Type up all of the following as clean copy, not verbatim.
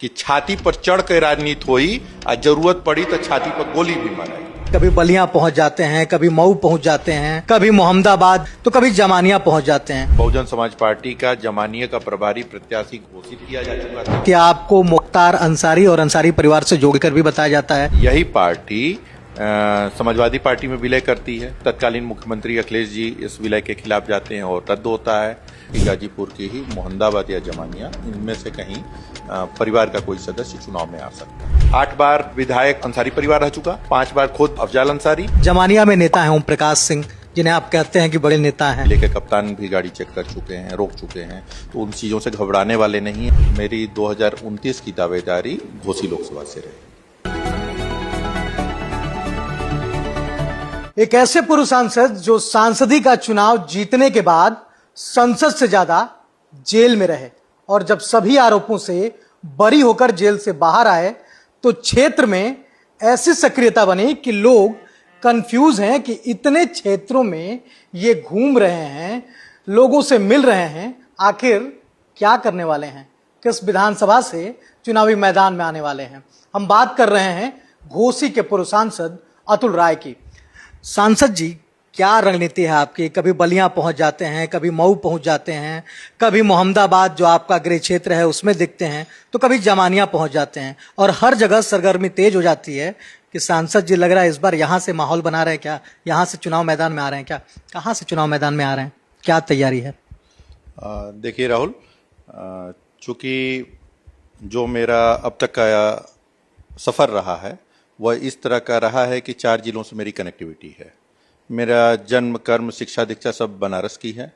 कि छाती पर चढ़ के राजनीति हुई और जरूरत पड़ी तो छाती पर गोली भी माराई। कभी बलियां पहुंच जाते हैं, कभी मऊ पहुंच जाते हैं, कभी मोहम्मदाबाद, तो कभी जमानिया पहुंच जाते हैं। बहुजन समाज पार्टी का जमानिया का प्रभारी प्रत्याशी घोषित किया जा चुका था। क्या आपको मुख्तार अंसारी और अंसारी परिवार से जोड़कर भी बताया जाता है? यही पार्टी समाजवादी पार्टी में विलय करती है। तत्कालीन मुख्यमंत्री अखिलेश जी इस विलय के खिलाफ जाते हैं और रद्द होता है कि गाजीपुर के ही मोहम्मदाबाद या जमानिया, इनमें से कहीं परिवार का कोई सदस्य चुनाव में आ सकता है। 8 बार विधायक अंसारी परिवार रह चुका, 5 बार खुद अफजाल अंसारी। जमानिया में नेता है ओम प्रकाश सिंह, जिन्हें आप कहते हैं कि बड़े नेता हैं। लेके कप्तान भी गाड़ी चेक कर चुके हैं, रोक चुके हैं, तो उन चीजों से घबराने वाले नहीं है। मेरी 2029 की दावेदारी घोसी लोकसभा से रही। एक ऐसे पूर्व सांसद जो सांसदी का चुनाव जीतने के बाद संसद से ज्यादा जेल में रहे, और जब सभी आरोपों से बरी होकर जेल से बाहर आए तो क्षेत्र में ऐसी सक्रियता बनी कि लोग कंफ्यूज हैं कि इतने क्षेत्रों में ये घूम रहे हैं, लोगों से मिल रहे हैं, आखिर क्या करने वाले हैं, किस विधानसभा से चुनावी मैदान में आने वाले हैं। हम बात कर रहे हैं घोसी के पूर्व सांसद अतुल राय की। सांसद जी, क्या रणनीति है आपकी? कभी बलियां पहुंच जाते हैं, कभी मऊ पहुंच जाते हैं, कभी मोहम्मदाबाद जो आपका गृह क्षेत्र है उसमें दिखते हैं, तो कभी जमानिया पहुंच जाते हैं, और हर जगह सरगर्मी तेज हो जाती है कि सांसद जी लग रहा है इस बार यहां से माहौल बना रहे हैं क्या, यहां से चुनाव मैदान में आ रहे हैं क्या, कहां से चुनाव मैदान में आ रहे हैं, क्या तैयारी है? देखिए राहुल, चूंकि जो मेरा अब तक का सफर रहा है वह इस तरह का रहा है कि 4 जिलों से मेरी कनेक्टिविटी है। मेरा जन्म, कर्म, शिक्षा, दीक्षा सब बनारस की है।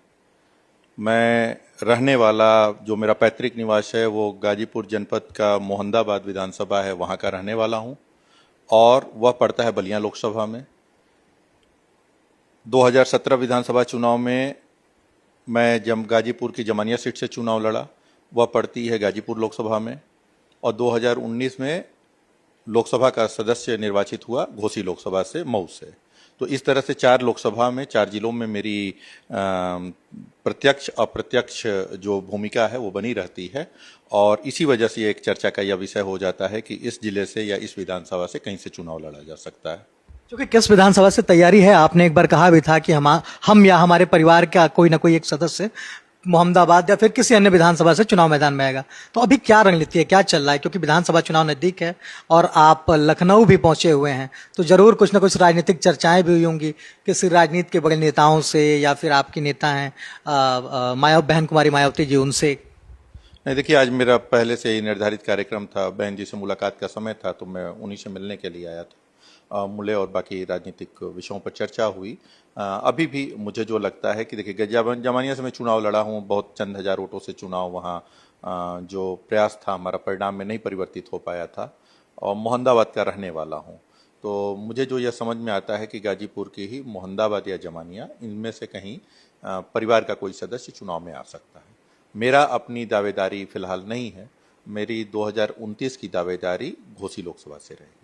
मैं रहने वाला, जो मेरा पैतृक निवास है वो गाजीपुर जनपद का मोहम्मदाबाद विधानसभा है, वहाँ का रहने वाला हूँ, और वह पड़ता है बलिया लोकसभा में। 2017 विधानसभा चुनाव में मैं जब गाजीपुर की जमानिया सीट से चुनाव लड़ा, वह पड़ती है गाजीपुर लोकसभा में, और 2019 में लोकसभा का सदस्य निर्वाचित हुआ घोसी लोकसभा से, मऊ से। तो इस तरह से 4 लोकसभा में, 4 जिलों में मेरी प्रत्यक्ष अप्रत्यक्ष जो भूमिका है वो बनी रहती है, और इसी वजह से एक चर्चा का यह विषय हो जाता है कि इस जिले से या इस विधानसभा से कहीं से चुनाव लड़ा जा सकता है। क्योंकि किस विधानसभा से तैयारी है? आपने एक बार कहा भी था कि हम या हमारे परिवार का कोई ना कोई एक सदस्य मोहम्मदाबाद या फिर किसी अन्य विधानसभा से चुनाव मैदान में आएगा। तो अभी क्या रणनीति है, क्या चल रहा है? क्योंकि विधानसभा चुनाव नजदीक है और आप लखनऊ भी पहुंचे हुए हैं, तो जरूर कुछ ना कुछ राजनीतिक चर्चाएं भी हुई होंगी किसी राजनीति के बड़े नेताओं से, या फिर आपकी नेता हैं बहन कुमारी मायावती जी, उनसे। नहीं, देखिए, आज मेरा पहले से ही निर्धारित कार्यक्रम था, बहन जी से मुलाकात का समय था, तो मैं उन्हीं से मिलने के लिए आया था। मूल्य और बाकी राजनीतिक विषयों पर चर्चा हुई। अभी भी मुझे जो लगता है कि देखिए, जमानिया से मैं चुनाव लड़ा हूँ, बहुत चंद हजार वोटों से चुनाव वहाँ जो प्रयास था हमारा परिणाम में नहीं परिवर्तित हो पाया था, और मोहम्मदाबाद का रहने वाला हूँ। तो मुझे जो यह समझ में आता है कि गाजीपुर की ही मोहम्मदाबाद या जमानिया, इनमें से कहीं परिवार का कोई सदस्य चुनाव में आ सकता है। मेरा अपनी दावेदारी फिलहाल नहीं है। मेरी 2029 की दावेदारी घोसी लोकसभा से रहेगी।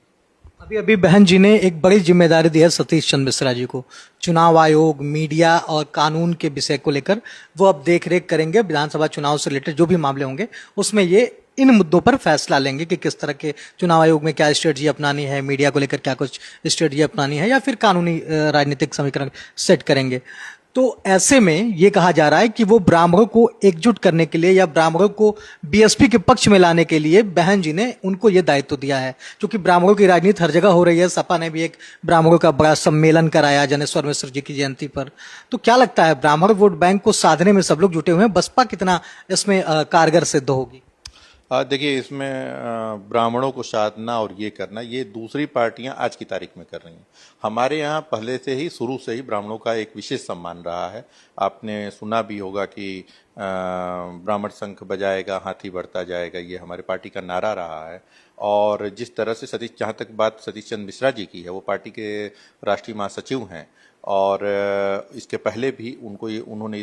अभी अभी बहन जी ने एक बड़ी जिम्मेदारी दी है सतीश चंद्र मिश्रा जी को, चुनाव आयोग, मीडिया और कानून के विषय को लेकर वो अब देख रेख करेंगे। विधानसभा चुनाव से रिलेटेड जो भी मामले होंगे उसमें ये इन मुद्दों पर फैसला लेंगे कि किस तरह के चुनाव आयोग में क्या स्ट्रेटजी अपनानी है, मीडिया को लेकर क्या कुछ स्ट्रेटजी अपनानी है, या फिर कानूनी राजनीतिक समीकरण सेट करेंगे। तो ऐसे में ये कहा जा रहा है कि वो ब्राह्मणों को एकजुट करने के लिए या ब्राह्मणों को बीएसपी के पक्ष में लाने के लिए बहन जी ने उनको ये दायित्व दिया है, क्योंकि ब्राह्मणों की राजनीति हर जगह हो रही है। सपा ने भी एक ब्राह्मणों का बड़ा सम्मेलन कराया जनेश्वर मिश्र जी की जयंती पर। तो क्या लगता है, ब्राह्मण वोट बैंक को साधने में सब लोग जुटे हुए हैं, बसपा कितना इसमें कारगर सिद्ध होगी? देखिए, इसमें ब्राह्मणों को साधना और ये करना, ये दूसरी पार्टियां आज की तारीख में कर रही हैं। हमारे यहाँ पहले से ही, शुरू से ही ब्राह्मणों का एक विशेष सम्मान रहा है। आपने सुना भी होगा कि ब्राह्मण शंख बजाएगा हाथी बढ़ता जाएगा, ये हमारे पार्टी का नारा रहा है। और जिस तरह से जहाँ तक बात सतीश चंद्र मिश्रा जी की है, वो पार्टी के राष्ट्रीय महासचिव हैं, और इसके पहले भी उन्होंने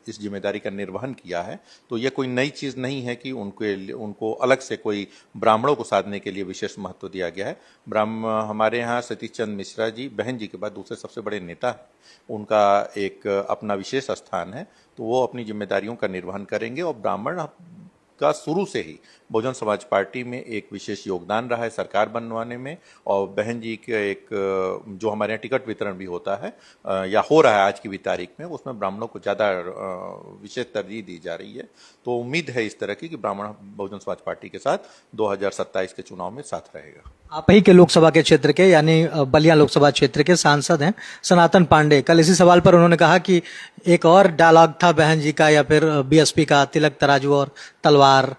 इस जिम्मेदारी का निर्वहन किया है। तो यह कोई नई चीज़ नहीं है कि उनको अलग से कोई ब्राह्मणों को साधने के लिए विशेष महत्व दिया गया है। हमारे यहाँ सतीश चंद्र मिश्रा जी बहन जी के बाद दूसरे सबसे बड़े नेता हैं, उनका एक अपना विशेष स्थान है, तो वो अपनी जिम्मेदारियों का निर्वहन करेंगे, और ब्राह्मण का शुरू से ही बहुजन समाज पार्टी में एक विशेष योगदान रहा है सरकार बनवाने में। और बहन जी के एक जो हमारे यहाँ टिकट वितरण भी होता है या हो रहा है आज की भी तारीख में, उसमें ब्राह्मणों को ज़्यादा विशेष तरजीह दी जा रही है। तो उम्मीद है इस तरह की कि ब्राह्मण बहुजन समाज पार्टी के साथ 2027 के चुनाव में साथ रहेगा। आप ही के लोकसभा के क्षेत्र के यानी बलिया लोकसभा क्षेत्र के सांसद हैं सनातन पांडे। कल इसी सवाल पर उन्होंने कहा कि एक और डायलॉग था बहन जी का या फिर बीएसपी का, तिलक तराजू और तलवार।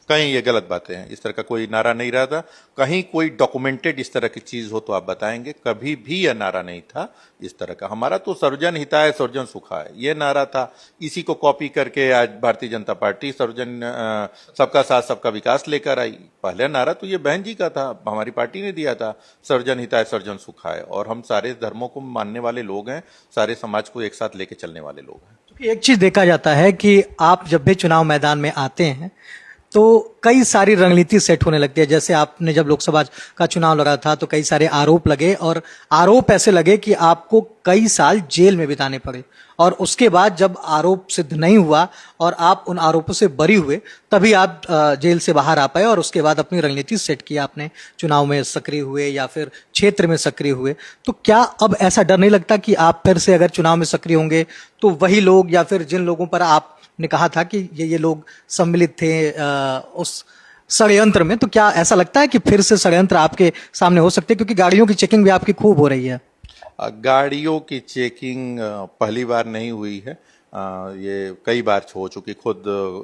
कहीं ये गलत बातें हैं, इस तरह का कोई नारा नहीं रहा था। कहीं कोई डॉक्यूमेंटेड इस तरह की चीज हो तो आप बताएंगे, कभी भी यह नारा नहीं था इस तरह का। हमारा तो सर्वजन हिताय सर्वजन सुखाय ये नारा था। इसी को कॉपी करके आज भारतीय जनता पार्टी सर्वजन सबका साथ सबका विकास लेकर आई। पहले नारा तो ये बहन जी का था, हमारी पार्टी ने दिया था, सर्वजन हिताय सर्वजन सुखाय। और हम सारे धर्मों को मानने वाले लोग हैं, सारे समाज को एक साथ लेके चलने वाले लोग हैं। क्योंकि एक चीज देखा जाता है कि आप जब भी चुनाव मैदान में आते हैं तो कई सारी रणनीति सेट होने लगती है। जैसे आपने जब लोकसभा का चुनाव लड़ा था तो कई सारे आरोप लगे और आरोप ऐसे लगे कि आपको कई साल जेल में बिताने पड़े। और उसके बाद जब आरोप सिद्ध नहीं हुआ और आप उन आरोपों से बरी हुए तभी आप जेल से बाहर आ पाए और उसके बाद अपनी रणनीति सेट की, आपने चुनाव में सक्रिय हुए या फिर क्षेत्र में सक्रिय हुए। तो क्या अब ऐसा डर नहीं लगता कि आप फिर से अगर चुनाव में सक्रिय होंगे तो वही लोग या फिर जिन लोगों पर आपने कहा था कि ये लोग सम्मिलित थे उस षड्यंत्र में, तो क्या ऐसा लगता है कि फिर से षड्यंत्र आपके सामने हो सकते हैं? क्योंकि गाड़ियों की चेकिंग भी आपकी खूब हो रही है। गाड़ियों की चेकिंग पहली बार नहीं हुई है, ये कई बार हो चुकी। खुद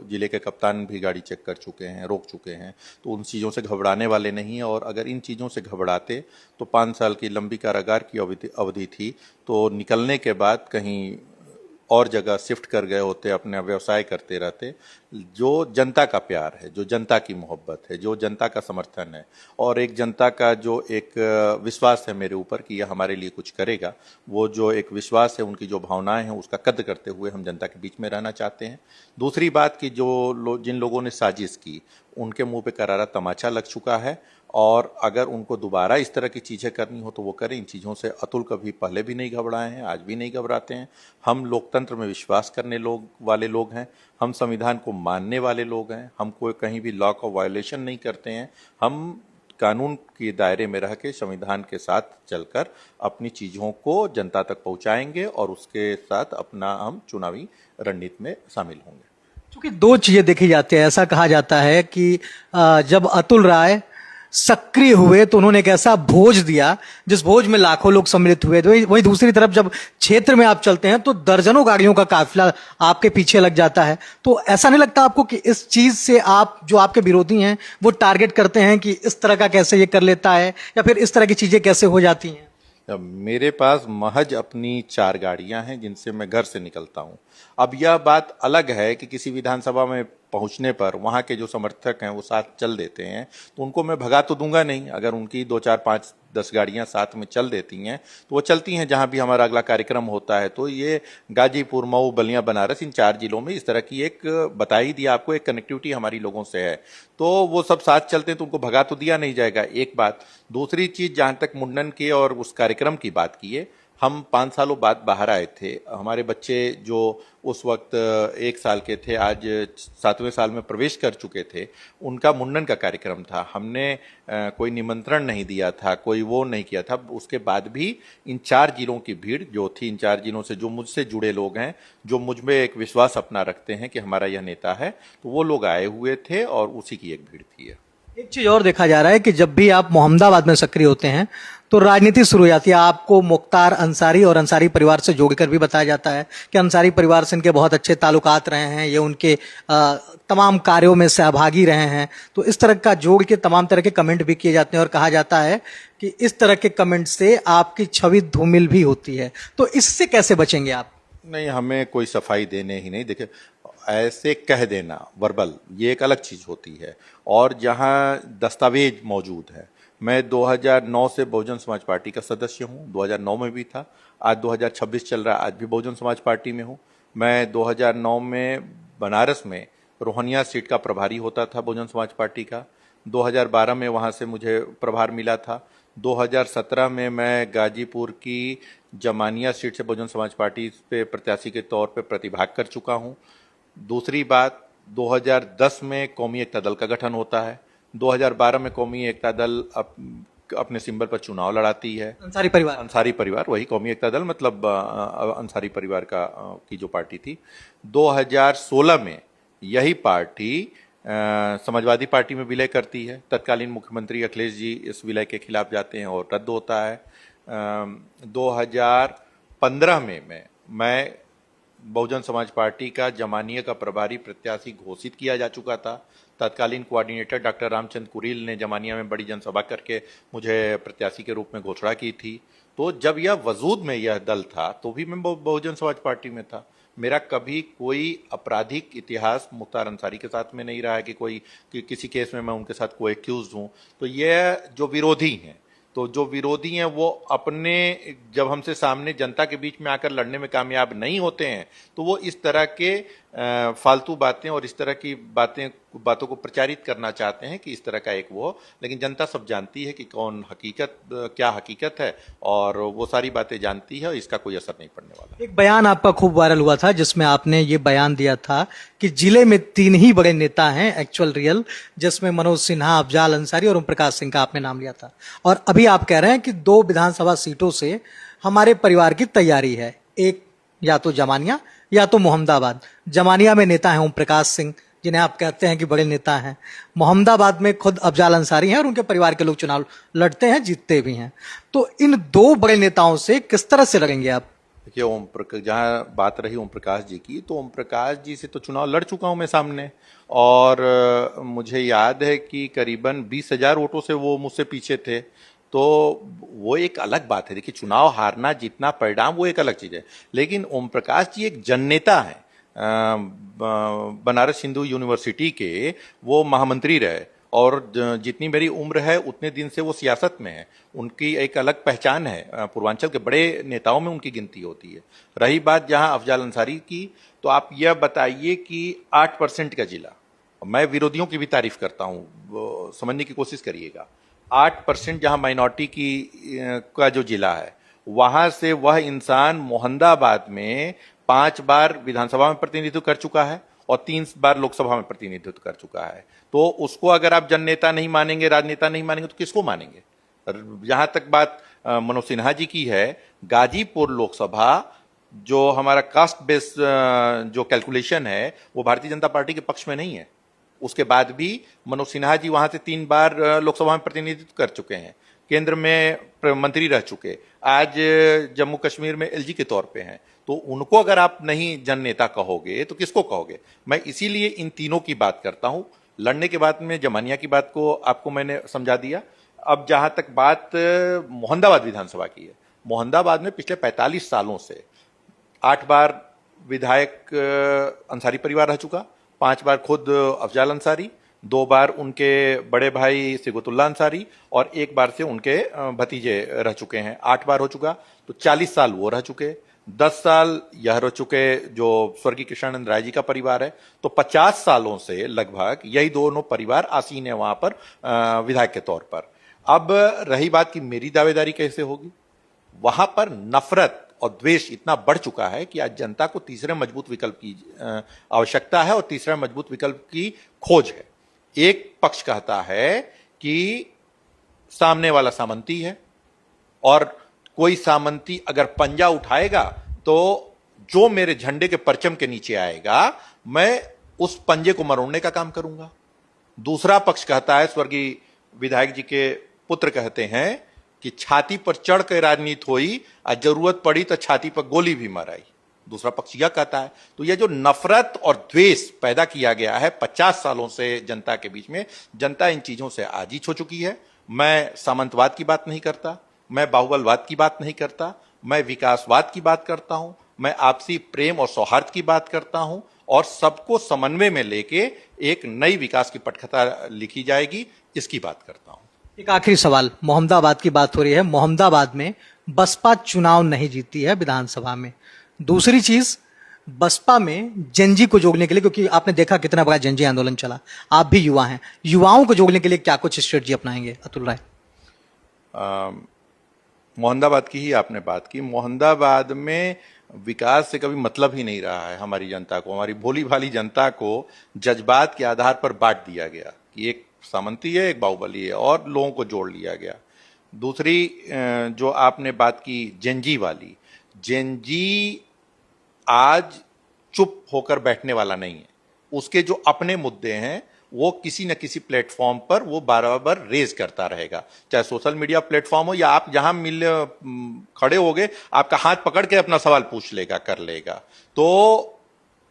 जिले के कप्तान भी गाड़ी चेक कर चुके हैं, रोक चुके हैं। तो उन चीज़ों से घबराने वाले नहीं हैं। और अगर इन चीज़ों से घबराते तो 5 साल की लंबी कारागार की अवधि थी, तो निकलने के बाद कहीं और जगह शिफ्ट कर गए होते, अपने व्यवसाय करते रहते। जो जनता का प्यार है, जो जनता की मोहब्बत है, जो जनता का समर्थन है और एक जनता का जो एक विश्वास है मेरे ऊपर कि यह हमारे लिए कुछ करेगा, वो जो एक विश्वास है, उनकी जो भावनाएं हैं, उसका कद्र करते हुए हम जनता के बीच में रहना चाहते हैं। दूसरी बात कि जिन लोगों ने साजिश की उनके मुंह पे करारा तमाचा लग चुका है। और अगर उनको दोबारा इस तरह की चीज़ें करनी हो तो वो करें। इन चीज़ों से अतुल कभी पहले भी नहीं घबराए हैं, आज भी नहीं घबराते हैं। हम लोकतंत्र में विश्वास करने वाले लोग हैं, हम संविधान को मानने वाले लोग हैं, हम कोई कहीं भी लॉ का वायोलेशन नहीं करते हैं। हम कानून के दायरे में रह के संविधान के साथ चलकर अपनी चीज़ों को जनता तक पहुंचाएंगे और उसके साथ अपना हम चुनावी रणनीति में शामिल होंगे। क्योंकि दो चीजें देखी जाती है। ऐसा कहा जाता है कि जब अतुल राय सक्रिय हुए तो उन्होंने एक ऐसा भोज दिया जिस भोज में लाखों लोग सम्मिलित हुए। तो वही दूसरी तरफ जब क्षेत्र में आप चलते हैं तो दर्जनों गाड़ियों का काफिला आपके पीछे लग जाता है। तो ऐसा नहीं लगता आपको कि इस चीज से आप जो आपके विरोधी हैं वो टारगेट करते हैं कि इस तरह का कैसे ये कर लेता है या फिर इस तरह की चीजें कैसे हो जाती हैं? मेरे पास महज अपनी 4 गाड़ियां हैं जिनसे मैं घर से निकलता हूं। अब यह बात अलग है कि किसी विधानसभा में पहुंचने पर वहां के जो समर्थक हैं वो साथ चल देते हैं, तो उनको मैं भगा तो दूंगा नहीं। अगर उनकी 2, 4, 5, 10 गाड़ियां साथ में चल देती हैं तो वो चलती हैं जहां भी हमारा अगला कार्यक्रम होता है। तो ये गाजीपुर, मऊ, बलिया, बनारस, इन 4 जिलों में इस तरह की एक बता ही दिया आपको, एक कनेक्टिविटी हमारी लोगों से है। तो वो सब साथ चलते हैं तो उनको भगा तो दिया नहीं जाएगा, एक बात। दूसरी चीज, जहां तक मुंडन की और उस कार्यक्रम की बात की है, हम 5 सालों बाद बाहर आए थे। हमारे बच्चे जो उस वक्त 1 साल के थे, आज 7वें साल में प्रवेश कर चुके थे, उनका मुंडन का कार्यक्रम था। हमने कोई निमंत्रण नहीं दिया था, कोई वो नहीं किया था। उसके बाद भी इन 4 जिलों की भीड़ जो थी, इन 4 जिलों से जो मुझसे जुड़े लोग हैं, जो मुझ में एक विश्वास अपना रखते हैं कि हमारा यह नेता है, तो वो लोग आए हुए थे और उसी की एक भीड़ थी। एक चीज और देखा जा रहा है कि जब भी आप मोहम्मदाबाद में सक्रिय होते हैं तो राजनीति शुरू हो जाती है। आपको मुख्तार अंसारी और अंसारी परिवार से जोड़कर भी बताया जाता है कि अंसारी परिवार से इनके बहुत अच्छे ताल्लुकात रहे हैं, ये उनके तमाम कार्यों में सहभागी रहे हैं। तो इस तरह का जोड़ के तमाम तरह के कमेंट भी किए जाते हैं और कहा जाता है कि इस तरह के कमेंट से आपकी छवि धूमिल भी होती है। तो इससे कैसे बचेंगे आप? नहीं, हमें कोई सफाई देने ही नहीं। देखिए, ऐसे कह देना वर्बल, ये एक अलग चीज होती है। और जहां दस्तावेज मौजूद है, मैं 2009 से बहुजन समाज पार्टी का सदस्य हूं, 2009 में भी था, आज 2026 चल रहा है, आज भी बहुजन समाज पार्टी में हूं। मैं 2009 में बनारस में रोहनिया सीट का प्रभारी होता था बहुजन समाज पार्टी का। 2012 में वहां से मुझे प्रभार मिला था। 2017 में मैं गाजीपुर की जमानिया सीट से बहुजन समाज पार्टी पे प्रत्याशी के तौर पे प्रतिभाग कर चुका हूं। दूसरी बात, 2010 में कौमी एकता दल का गठन होता है, 2012 में कौमी एकता दल अपने सिंबल पर चुनाव लड़ाती है। अंसारी परिवार वही कौमी एकता दल मतलब अंसारी परिवार का की जो पार्टी थी। 2016 में यही पार्टी समाजवादी पार्टी में विलय करती है। तत्कालीन मुख्यमंत्री अखिलेश जी इस विलय के खिलाफ जाते हैं और रद्द होता है। 2015 में मैं बहुजन समाज पार्टी का जमानिया का प्रभारी प्रत्याशी घोषित किया जा चुका था। तत्कालीन कोऑर्डिनेटर डॉक्टर रामचंद्र कुरील ने जमानिया में बड़ी जनसभा करके मुझे प्रत्याशी के रूप में घोषणा की थी। तो जब यह वजूद में यह दल था तो भी मैं बहुजन समाज पार्टी में था। मेरा कभी कोई आपराधिक इतिहास मुख्तार अंसारी के साथ में नहीं रहा है कि किसी केस में मैं उनके साथ कोई एक्यूज हूं। तो यह जो विरोधी हैं, तो जो विरोधी हैं वो अपने जब हमसे सामने जनता के बीच में आकर लड़ने में कामयाब नहीं होते हैं तो वो इस तरह के फालतू बातें और इस तरह की बातों को प्रचारित करना चाहते हैं कि इस तरह का एक वो, लेकिन जनता सब जानती है कि कौन क्या हकीकत है और वो सारी बातें जानती है और इसका कोई असर नहीं पड़ने वाला। एक बयान आपका खूब वायरल हुआ था जिसमें आपने ये बयान दिया था कि जिले में 3 ही बड़े नेता हैं एक्चुअल रियल, जिसमें मनोज सिन्हा, अफजाल अंसारी और ओम प्रकाश सिंह का आपने नाम लिया था। और अभी आप कह रहे हैं कि 2 विधानसभा सीटों से हमारे परिवार की तैयारी है, एक या तो जमानिया या तो मोहम्मदाबाद। जमानिया में नेता हैं ओम प्रकाश सिंह जिन्हें आप कहते हैं कि बड़े नेता हैं। मोहम्मदाबाद में खुद अफजाल अंसारी हैं और उनके परिवार के लोग चुनाव लड़ते हैं, जीतते भी हैं। तो इन 2 बड़े नेताओं से किस तरह से लड़ेंगे आप? देखिए, जहाँ बात रही ओम प्रकाश जी की, तो ओम प्रकाश जी से तो चुनाव लड़ चुका हूं मैं सामने और मुझे याद है कि करीबन 20,000 वोटों से वो मुझसे पीछे थे। तो वो एक अलग बात है। देखिए, चुनाव हारना जीतना परिणाम वो एक अलग चीज है, लेकिन ओम प्रकाश जी एक जननेता है। बनारस हिंदू यूनिवर्सिटी के वो महामंत्री रहे और जितनी मेरी उम्र है उतने दिन से वो सियासत में है। उनकी एक अलग पहचान है, पूर्वांचल के बड़े नेताओं में उनकी गिनती होती है। रही बात जहां अफजाल अंसारी की, तो आप यह बताइए कि 8% का जिला, मैं विरोधियों की भी तारीफ करता हूं, समझने की कोशिश करिएगा। 8% जहां माइनॉरिटी का जो जिला है, वहां से वह इंसान मोहम्मदाबाद में 5 बार विधानसभा में प्रतिनिधित्व कर चुका है और 3 बार लोकसभा में प्रतिनिधित्व कर चुका है। तो उसको अगर आप जननेता नहीं मानेंगे, राजनेता नहीं मानेंगे, तो किसको मानेंगे? जहां तक बात मनोज सिन्हा जी की है, गाजीपुर लोकसभा जो हमारा कास्ट बेस्ड जो कैलकुलेशन है वो भारतीय जनता पार्टी के पक्ष में नहीं है। उसके बाद भी मनोज सिन्हा जी वहां से 3 बार लोकसभा में प्रतिनिधित्व कर चुके हैं, केंद्र में मंत्री रह चुके, आज जम्मू कश्मीर में एलजी के तौर पे हैं। तो उनको अगर आप नहीं जननेता कहोगे तो किसको कहोगे? मैं इसीलिए इन तीनों की बात करता हूं। लड़ने के बाद में जमानिया की बात को आपको मैंने समझा दिया। अब जहां तक बात मोहम्मदाबाद विधानसभा की है, मोहम्मदाबाद में पिछले 45 सालों से 8 बार विधायक अंसारी परिवार रह चुका, 5 बार खुद अफजाल अंसारी, 2 बार उनके बड़े भाई सिगुतुल्ला अंसारी और 1 बार से उनके भतीजे रह चुके हैं। 8 बार हो चुका, तो 40 साल वो रह चुके, 10 साल यह रह चुके जो स्वर्गीय कृष्णानंद राय जी का परिवार है। तो 50 सालों से लगभग यही दोनों परिवार आसीन है वहां पर विधायक के तौर पर। अब रही बात कि मेरी दावेदारी कैसे होगी, वहां पर नफरत और द्वेष इतना बढ़ चुका है कि आज जनता को तीसरे मजबूत विकल्प की आवश्यकता है और तीसरा मजबूत विकल्प की खोज है। एक पक्ष कहता है कि सामने वाला सामंती है और कोई सामंती अगर पंजा उठाएगा तो जो मेरे झंडे के परचम के नीचे आएगा मैं उस पंजे को मरोड़ने का काम करूंगा। दूसरा पक्ष कहता है, स्वर्गीय विधायक जी के पुत्र कहते हैं कि छाती पर चढ़ कर राजनीति हुई और जरूरत पड़ी तो छाती पर गोली भी माराई। दूसरा पक्ष यह कहता है। तो यह जो नफरत और द्वेष पैदा किया गया है 50 सालों से जनता के बीच में, जनता इन चीजों से आजीज हो चुकी है। मैं सामंतवाद की बात नहीं करता, मैं बाहुबलवाद की बात नहीं करता, मैं विकासवाद की बात करता हूं, मैं आपसी प्रेम और सौहार्द की बात करता हूं और सबको समन्वय में लेके एक नई विकास की पटकथा लिखी जाएगी, इसकी बात करता हूं। एक आखिरी सवाल, मोहम्मदाबाद की बात हो रही है। मोहम्मदाबाद में बसपा चुनाव नहीं जीतती है विधानसभा में। दूसरी चीज, बसपा में जनजी को जोड़ने के लिए, क्योंकि आपने देखा कितना बड़ा जनजी आंदोलन चला, आप भी युवा हैं, युवाओं को जोड़ने के लिए क्या कुछ स्ट्रेटजी अपनाएंगे अतुल राय? मोहम्मदाबाद की ही आपने बात की। मोहम्मदाबाद में विकास से कभी मतलब ही नहीं रहा है हमारी जनता को। हमारी भोली भाली जनता को जज्बात के आधार पर बांट दिया गया कि एक सामंती है, एक बाहुबली है, और लोगों को जोड़ लिया गया। दूसरी जो आपने बात की जेनजी वाली, जेनजी आज चुप होकर बैठने वाला नहीं है। उसके जो अपने मुद्दे हैं वो किसी न किसी प्लेटफॉर्म पर वो बार रेज करता रहेगा, चाहे सोशल मीडिया प्लेटफॉर्म हो या आप जहां खड़े होगे आपका हाथ पकड़ के अपना सवाल पूछ लेगा, कर लेगा। तो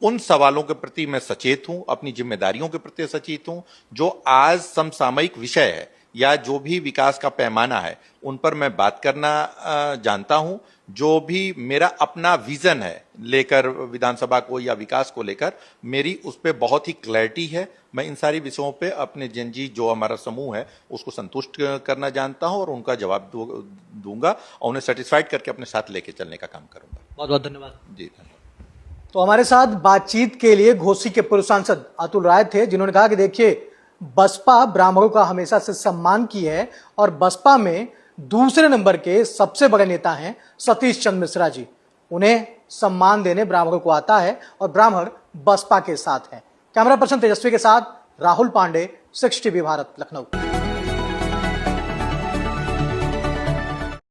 उन सवालों के प्रति मैं सचेत हूं, अपनी जिम्मेदारियों के प्रति सचेत हूं। जो आज समसामयिक विषय है या जो भी विकास का पैमाना है उन पर मैं बात करना जानता हूं। जो भी मेरा अपना विजन है लेकर विधानसभा को या विकास को लेकर, मेरी उस पर बहुत ही क्लैरिटी है। मैं इन सारी विषयों पे अपने जनजी जो हमारा समूह है उसको संतुष्ट करना जानता हूं और उनका जवाब दूंगा और उन्हें सेटिस्फाइड करके अपने साथ लेके चलने का काम करूंगा। बहुत बहुत धन्यवाद जी धन्यवाद। तो हमारे साथ बातचीत के लिए घोसी के पूर्व सांसद अतुल राय थे, जिन्होंने कहा कि देखिए, बसपा ब्राह्मणों का हमेशा से सम्मान की है और बसपा में दूसरे नंबर के सबसे बड़े नेता हैं सतीश चंद्र मिश्रा जी। उन्हें सम्मान देने ब्राह्मणों को आता है और ब्राह्मण बसपा के साथ हैं। कैमरा पर्सन तेजस्वी के साथ राहुल पांडे, 6 टीवी भारत, लखनऊ।